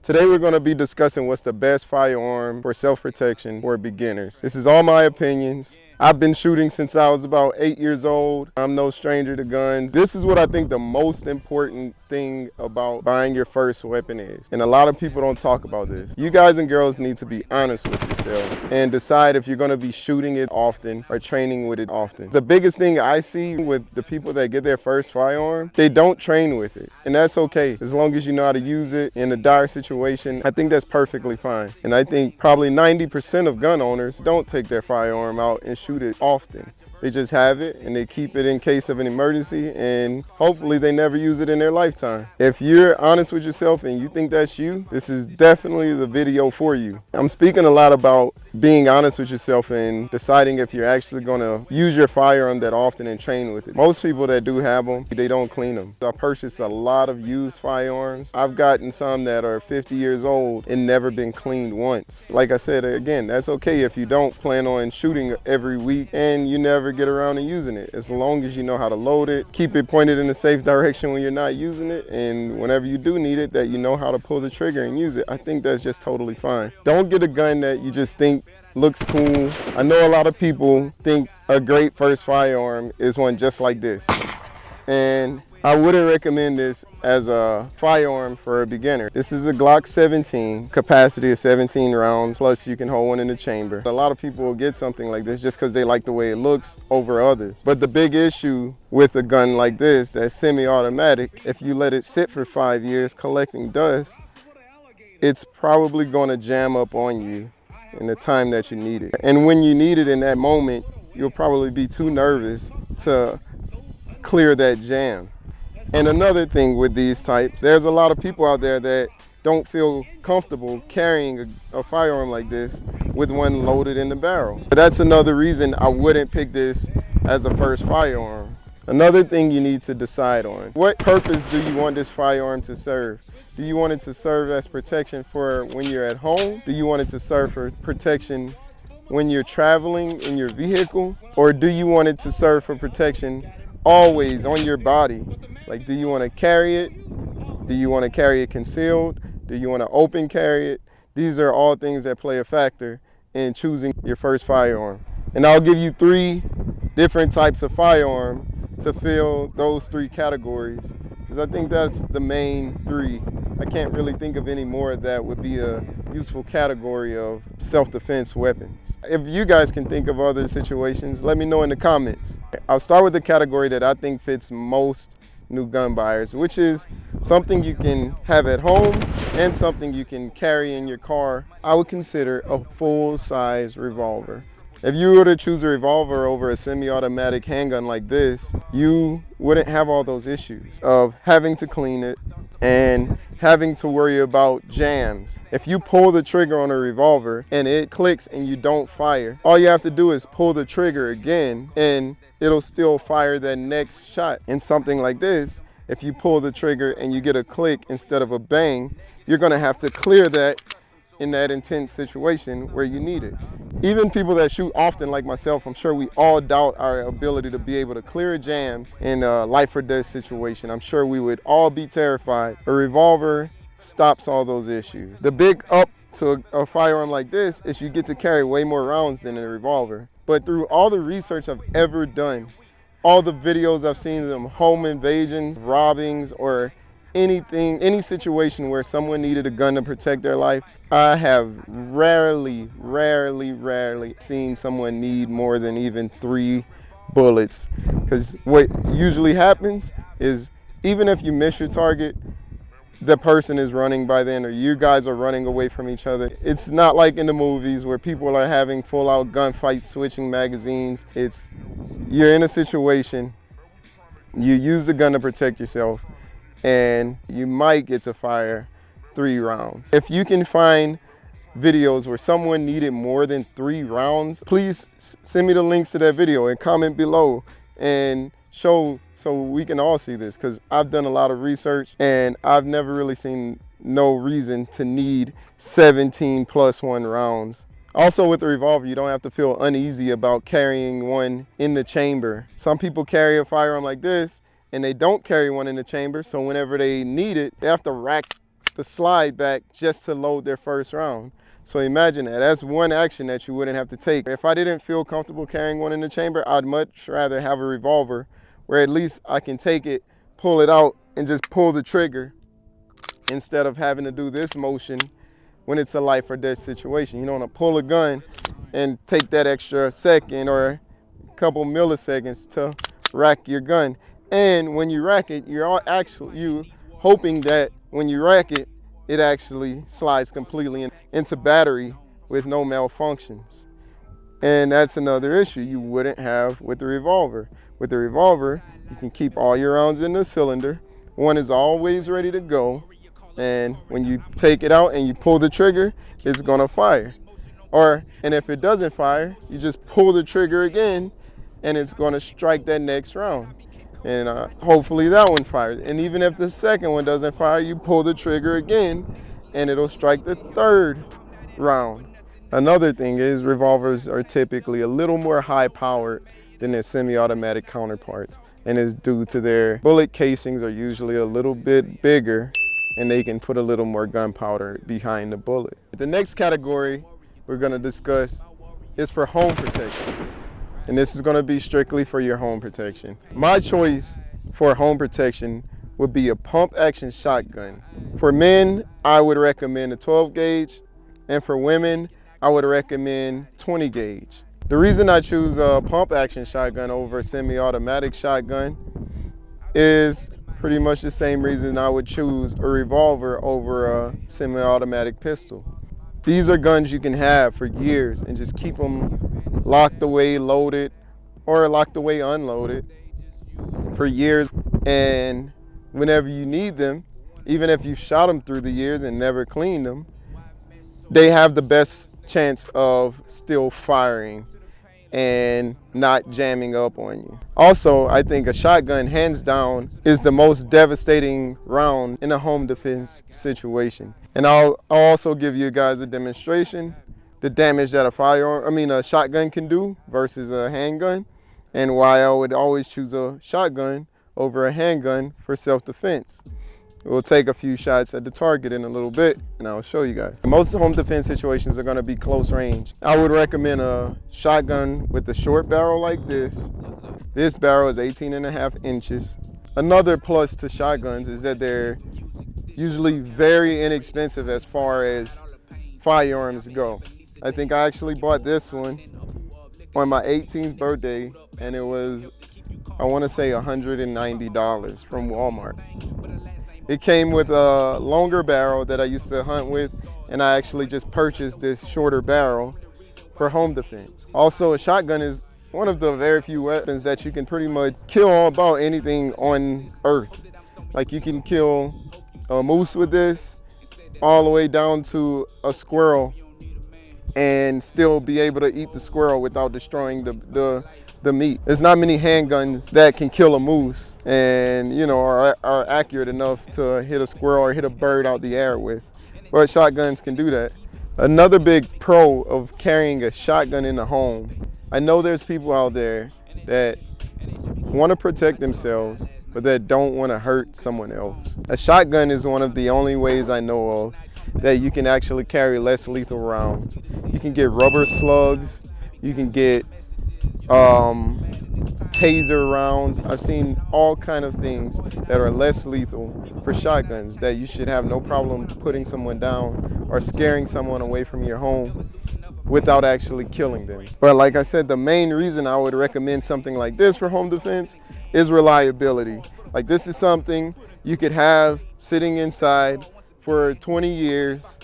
Today we're going to be discussing what's the best firearm for self-protection for beginners. This is all my opinions. I've been shooting since I was about 8 years old. I'm no stranger to guns. This is what I think the most important thing about buying your first weapon is. And a lot of people don't talk about this. You guys and girls need to be honest with yourselves and decide if you're going to be shooting it often or training with it often. The biggest thing I see with the people that get their first firearm, they don't train with it. And that's okay. As long as you know how to use it in a dire situation, I think that's perfectly fine. And I think probably 90% of gun owners don't take their firearm out and shoot it often. They just have it and they keep it in case of an emergency, and hopefully they never use it in their lifetime. If you're honest with yourself and you think that's you, this is definitely the video for you. I'm speaking a lot about being honest with yourself and deciding if you're actually going to use your firearm that often and train with it. Most people that do have them, they don't clean them. I purchased a lot of used firearms. I've gotten some that are 50 years old and never been cleaned once. Like I said, again, that's okay if you don't plan on shooting every week and you never get around to using it. As long as you know how to load it, keep it pointed in a safe direction when you're not using it, and whenever you do need it, that you know how to pull the trigger and use it. I think that's just totally fine. Don't get a gun that you just think looks cool. I know a lot of people think a great first firearm is one just like this, and I wouldn't recommend this as a firearm for a beginner. This is a Glock 17, capacity of 17 rounds, plus you can hold one in the chamber. A lot of people will get something like this just because they like the way it looks over others. But the big issue with a gun like this that's semi-automatic, if you let it sit for 5 years collecting dust, it's probably going to jam up on you in the time that you need it. And when you need it in that moment, you'll probably be too nervous to clear that jam. And another thing with these types, there's a lot of people out there that don't feel comfortable carrying a firearm like this with one loaded in the barrel. But that's another reason I wouldn't pick this as a first firearm. Another thing you need to decide on, what purpose do you want this firearm to serve? Do you want it to serve as protection for when you're at home? Do you want it to serve for protection when you're traveling in your vehicle? Or do you want it to serve for protection always on your body? Like, do you want to carry it? Do you want to carry it concealed? Do you want to open carry it? These are all things that play a factor in choosing your first firearm. And I'll give you 3 different types of firearm to fill those 3 categories, because I think that's the main 3. I can't really think of any more that would be a useful category of self-defense weapons. If you guys can think of other situations, let me know in the comments. I'll start with the category that I think fits most new gun buyers, which is something you can have at home and something you can carry in your car. I would consider a full-size revolver. If you were to choose a revolver over a semi-automatic handgun like this, you wouldn't have all those issues of having to clean it and having to worry about jams. If you pull the trigger on a revolver and it clicks and you don't fire, all you have to do is pull the trigger again and it'll still fire that next shot. In something like this, if you pull the trigger and you get a click instead of a bang, you're gonna have to clear that in that intense situation where you need it. Even people that shoot often like myself, I'm sure we all doubt our ability to be able to clear a jam in a life or death situation. I'm sure we would all be terrified. A revolver stops all those issues. The big up to a firearm like this is you get to carry way more rounds than a revolver. But through all the research I've ever done, all the videos I've seen of them, home invasions, robbings, or anything, any situation where someone needed a gun to protect their life, I have rarely seen someone need more than even 3 bullets. Because what usually happens is, even if you miss your target, the person is running by then, or you guys are running away from each other. It's not like in the movies where people are having full-out gunfights, switching magazines. You're in a situation, you use the gun to protect yourself, and you might get to fire 3 rounds. If you can find videos where someone needed more than 3 rounds, please send me the links to that video and comment below and show so we can all see this, because I've done a lot of research and I've never really seen no reason to need 17 plus 1 rounds. Also with the revolver, you don't have to feel uneasy about carrying one in the chamber. Some people carry a firearm like this and they don't carry one in the chamber, so whenever they need it, they have to rack the slide back just to load their first round. So imagine that. That's one action that you wouldn't have to take. If I didn't feel comfortable carrying one in the chamber, I'd much rather have a revolver where at least I can take it, pull it out, and just pull the trigger instead of having to do this motion when it's a life or death situation. You don't want to pull a gun and take that extra second or a couple milliseconds to rack your gun. And when you rack it, you're hoping that when you rack it, it actually slides completely into battery with no malfunctions. And that's another issue you wouldn't have with the revolver. With the revolver, you can keep all your rounds in the cylinder. One is always ready to go. And when you take it out and you pull the trigger, it's gonna fire. And if it doesn't fire, you just pull the trigger again and it's gonna strike that next round. And hopefully that one fires. And even if the second one doesn't fire, you pull the trigger again and it'll strike the third round. Another thing is revolvers are typically a little more high powered than their semi-automatic counterparts. And it's due to their bullet casings are usually a little bit bigger and they can put a little more gunpowder behind the bullet. The next category we're gonna discuss is for home protection. And this is gonna be strictly for your home protection. My choice for home protection would be a pump action shotgun. For men, I would recommend a 12 gauge, and for women, I would recommend 20 gauge. The reason I choose a pump action shotgun over a semi-automatic shotgun is pretty much the same reason I would choose a revolver over a semi-automatic pistol. These are guns you can have for years and just keep them locked away, loaded, or locked away, unloaded for years. And whenever you need them, even if you shot them through the years and never cleaned them, they have the best chance of still firing and not jamming up on you. Also, I think a shotgun, hands down, is the most devastating round in a home defense situation. And I'll also give you guys a demonstration, the damage that a shotgun can do versus a handgun, and why I would always choose a shotgun over a handgun for self-defense. We'll take a few shots at the target in a little bit, and I'll show you guys. Most home defense situations are gonna be close range. I would recommend a shotgun with a short barrel like this. This barrel is 18.5 inches. Another plus to shotguns is that they're usually very inexpensive as far as firearms go. I think I actually bought this one on my 18th birthday, and it was, I wanna say $190 from Walmart. It came with a longer barrel that I used to hunt with, and I actually just purchased this shorter barrel for home defense. Also, a shotgun is one of the very few weapons that you can pretty much kill about anything on earth. Like, you can kill a moose with this, all the way down to a squirrel, and still be able to eat the squirrel without destroying the meat. There's not many handguns that can kill a moose and are accurate enough to hit a squirrel or hit a bird out the air with, but shotguns can do that. Another big pro of carrying a shotgun in the home, I know there's people out there that want to protect themselves but that don't want to hurt someone else. A shotgun is one of the only ways I know of that you can actually carry less lethal rounds. You can get rubber slugs, you can get taser rounds. I've seen all kind of things that are less lethal for shotguns that you should have no problem putting someone down or scaring someone away from your home without actually killing them. But like I said, the main reason I would recommend something like this for home defense is reliability. Like, this is something you could have sitting inside for 20 years,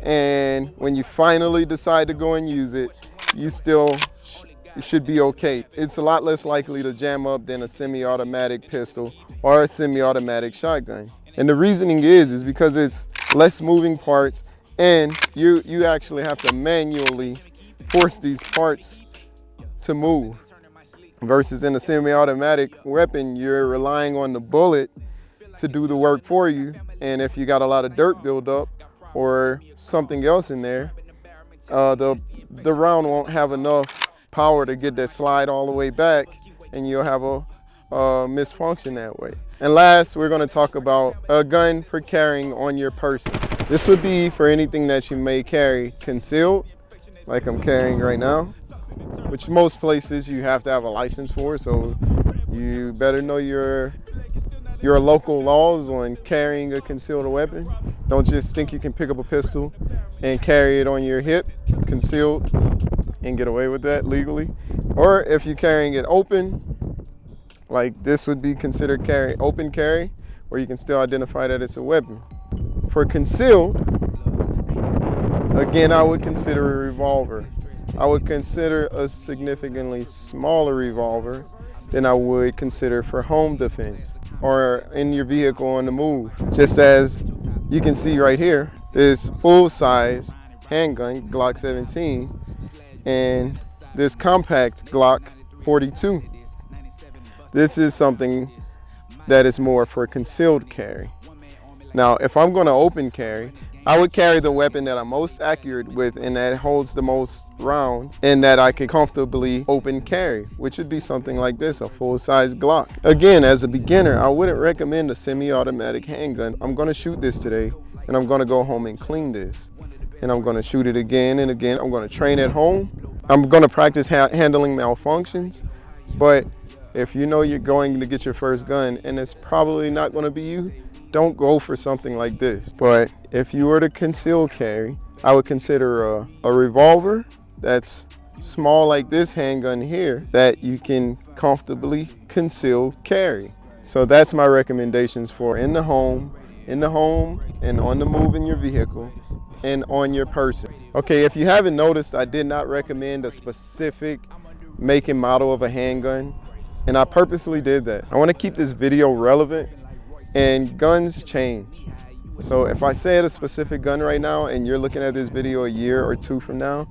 and when you finally decide to go and use it, it should be okay. It's a lot less likely to jam up than a semi-automatic pistol or a semi-automatic shotgun. And the reasoning is because it's less moving parts, and you actually have to manually force these parts to move. Versus in a semi-automatic weapon, you're relying on the bullet to do the work for you. And if you got a lot of dirt buildup or something else in there, the round won't have enough power to get that slide all the way back, and you'll have a misfunction that way. And last, we're going to talk about a gun for carrying on your person. This would be for anything that you may carry concealed, like I'm carrying right now, which most places you have to have a license for, so you better know your local laws on carrying a concealed weapon. Don't just think you can pick up a pistol and carry it on your hip, concealed, and get away with that legally. Or if you're carrying it open, like this would be considered open carry, where you can still identify that it's a weapon. For concealed, again, I would consider a revolver. I would consider a significantly smaller revolver than I would consider for home defense or in your vehicle on the move. Just as you can see right here, this full-size handgun, Glock 17, and this compact Glock 42. This is something that is more for concealed carry. Now, if I'm going to open carry, I would carry the weapon that I'm most accurate with and that holds the most rounds and that I can comfortably open carry, which would be something like this, a full-size Glock. Again, as a beginner, I wouldn't recommend a semi-automatic handgun. I'm going to shoot this today and I'm going to go home and clean this. And I'm going to shoot it again and again. I'm going to train at home. I'm going to practice handling malfunctions. But if you know you're going to get your first gun and it's probably not going to be you, don't go for something like this. But if you were to conceal carry, I would consider a revolver that's small like this handgun here that you can comfortably conceal carry. So that's my recommendations for in the home and on the move in your vehicle and on your person. Okay, if you haven't noticed, I did not recommend a specific make and model of a handgun, and I purposely did that. I want to keep this video relevant, and guns change. So if I say a specific gun right now and you're looking at this video a year or two from now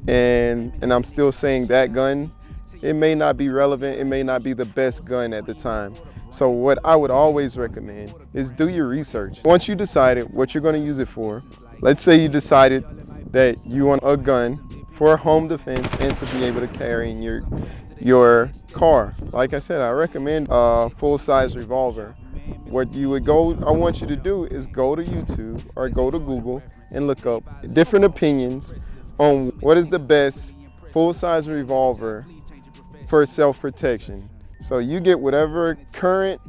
and I'm still saying that gun, it may not be relevant, it may not be the best gun at the time. So what I would always recommend is do your research. Once you decided what you're going to use it for, let's say you decided that you want a gun for home defense and to be able to carry in your car. Like I said, I recommend a full-size revolver. What you would I want you to do is go to YouTube or go to Google and look up different opinions on what is the best full-size revolver for self-protection. So you get whatever current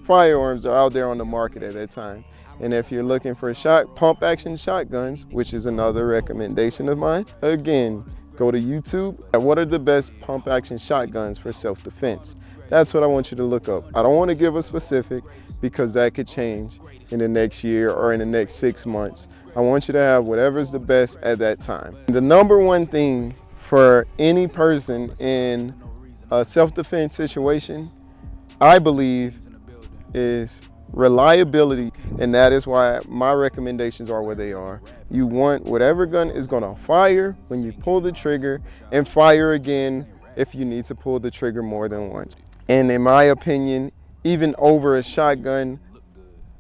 firearms are out there on the market at that time. And if you're looking for pump action shotguns, which is another recommendation of mine, again, go to YouTube. What are the best pump action shotguns for self-defense? That's what I want you to look up. I don't want to give a specific because that could change in the next year or in the next 6 months. I want you to have whatever's the best at that time. The number one thing for any person in a self-defense situation, I believe, is reliability, and that is why my recommendations are where they are. You want whatever gun is going to fire when you pull the trigger and fire again if you need to pull the trigger more than once. And in my opinion, even over a shotgun,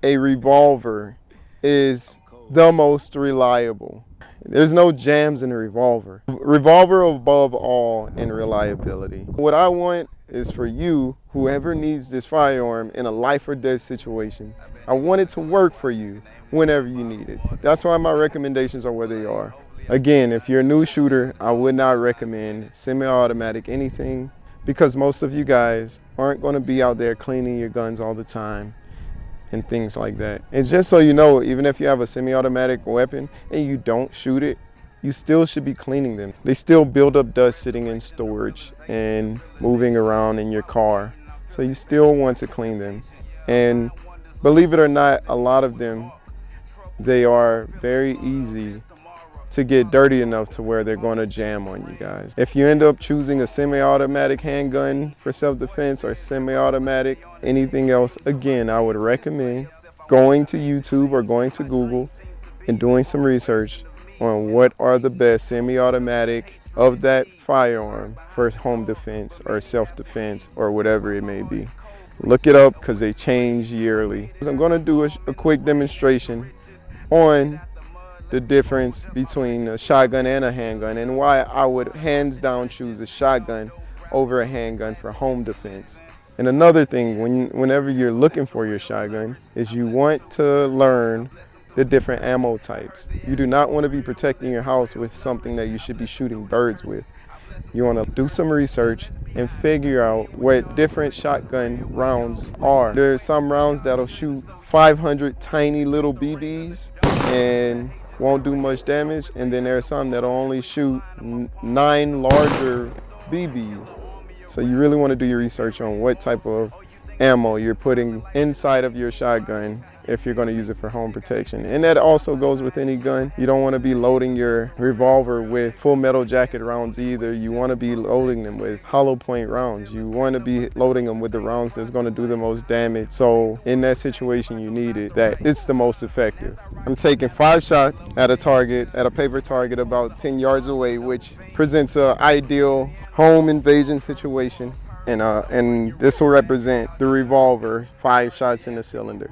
a revolver is the most reliable. There's no jams in a revolver. Revolver above all in reliability. What I want is for you, whoever needs this firearm in a life or death situation, I want it to work for you whenever you need it. That's why my recommendations are where they are. Again, if you're a new shooter, I would not recommend semi-automatic anything because most of you guys aren't going to be out there cleaning your guns all the time and things like that. And just so you know, even if you have a semi-automatic weapon and you don't shoot it, you still should be cleaning them. They still build up dust sitting in storage and moving around in your car. So you still want to clean them. And believe it or not, a lot of them, they are very easy to get dirty enough to where they're going to jam on you guys. If you end up choosing a semi-automatic handgun for self-defense or semi-automatic anything else, again, I would recommend going to YouTube or going to Google and doing some research on what are the best semi-automatic of that firearm for home defense or self-defense or whatever it may be. Look it up because they change yearly. I'm going to do a quick demonstration on the difference between a shotgun and a handgun and why I would hands down choose a shotgun over a handgun for home defense. And another thing, whenever you're looking for your shotgun, is you want to learn the different ammo types. You do not want to be protecting your house with something that you should be shooting birds with. You want to do some research and figure out what different shotgun rounds are. There are some rounds that'll shoot 500 tiny little BBs and won't do much damage, and then there are some that'll only shoot 9 larger BBs. So you really want to do your research on what type of ammo you're putting inside of your shotgun if you're going to use it for home protection. And that also goes with any gun. You don't want to be loading your revolver with full metal jacket rounds either. You want to be loading them with hollow point rounds. You want to be loading them with the rounds that's going to do the most damage. So in that situation, you need it that it's the most effective. I'm taking 5 shots at a target, at a paper target about 10 yards away, which presents an ideal home invasion situation. And this will represent the revolver, 5 shots in the cylinder.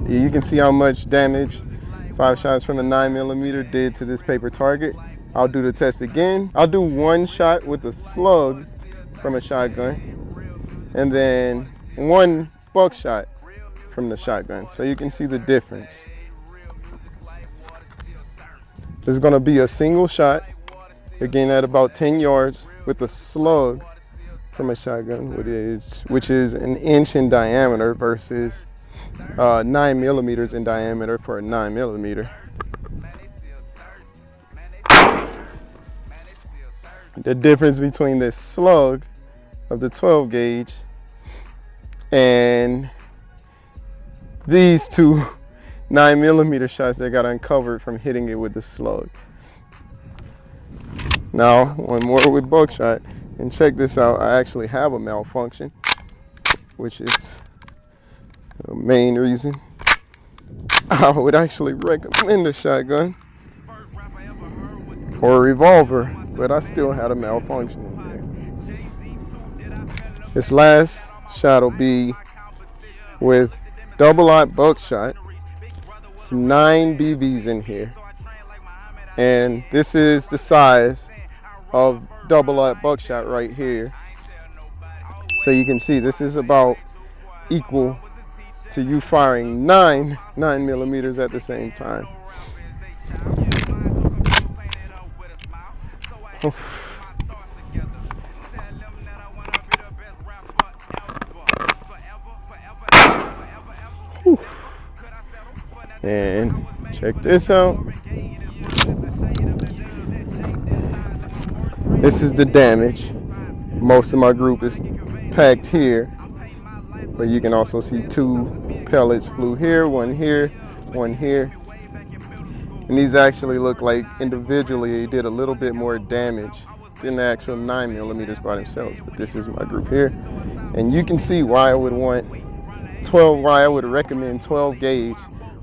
You can see how much damage 5 shots from the 9mm did to this paper target. I'll do the test again. I'll do 1 shot with a slug from a shotgun, and then 1 buckshot from the shotgun, so you can see the difference. This is going to be a single shot, again at about 10 yards, with a slug from a shotgun, which is 1 inch in diameter versus 9mm in diameter for a 9mm. The difference between this slug of the 12 gauge and these 2 9mm shots that got uncovered from hitting it with the slug. Now, 1 more with buckshot, and check this out. I actually have a malfunction, which is the main reason I would actually recommend a shotgun or a revolver, but I still had a malfunction in there. This last shot will be with double-aught buckshot. It's 9 BBs in here, and this is the size of double-aught buckshot right here. So you can see this is about equal to you firing 9 9mm at the same time. And check this out. This is the damage. Most of my group is packed here, but you can also see 2 pellets flew here, 1 here, 1 here. And these actually look like individually they did a little bit more damage than the actual 9mm by themselves. But this is my group here. And you can see why I would recommend 12 gauge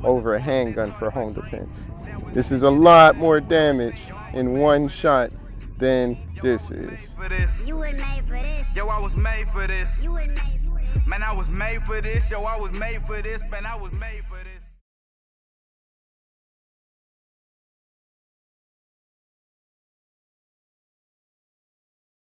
over a handgun for home defense. This is a lot more damage in 1 shot than this is. You were made for this. Yo, I was made for this. You were made for this. Man, I was made for this. Yo, I was made for this. Man, I was made for this.